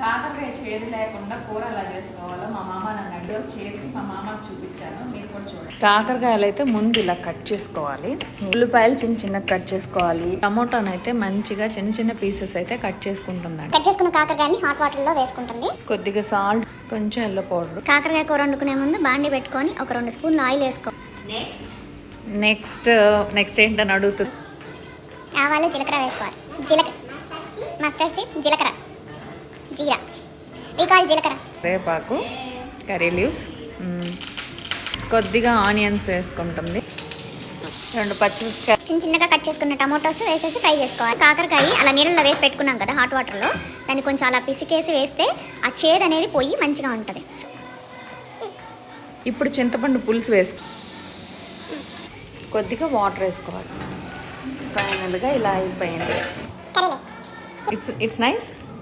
కాకరకాయ చేదు లేకుండా కూర ఎలా చేసుకోవాలో మా మామ నన్ను అడ్రస్ చేసి మా మామకు చూపించాను. మీరు కూడా చూడండి. కాకరకాయలు అయితే ముందు ఇలా కట్ చేసుకోవాలి. ఉల్లిపాయలు చిన్న చిన్న కట్ చేసుకోవాలి. టమోటాను అయితే మంచిగా చిన్న చిన్న పీసెస్ అయితే కట్ చేసుకుంటుందండి. కట్ చేసుకున్న కాకరకాయని హాట్ వాటర్ లో వేసుకుంటుంది. కొద్దిగా సాల్ట్, కొంచెం ఎల్లో పౌడర్. కాకరకాయ కూర వండుకునే ముందు బాండి పెట్టుకొని ఒక 2 స్పూన్లు ఆయిల్ వేసుకో. నెక్స్ట్ ఏంటని అడుగుతుంది. ఆవాలు జీలకర్ర వేసుకోవాలి. జీలకర్ర, మస్టర్డ్ సీడ్, జీలకర్ర, జీరా, రీకాల్ జీలకర్ర, రేపాకు, కర్రీ లీవ్స్, కొద్దిగా ఆనియన్స్ వేసుకుంటుంది. 2 పచ్చిమిరపకాయ, చిన్న చిన్నగా కట్ చేసుకున్న టమోటోస్ వేసేసి ఫ్రై చేసుకోవాలి. కాకరకాయ అలా నీళ్ళలో వేసి పెట్టుకున్నాం కదా హాట్ వాటర్లో, దాన్ని కొంచెం అలా పిసికేసి వేస్తే ఆ చేదు అనేది పోయి మంచిగా ఉంటుంది. ఇప్పుడు చింతపండు పులుసు వేసుకో, కొద్దిగా వాటర్ వేసుకోవాలి. ఫైనల్గా ఇలా అయిపోయింది. It's nice.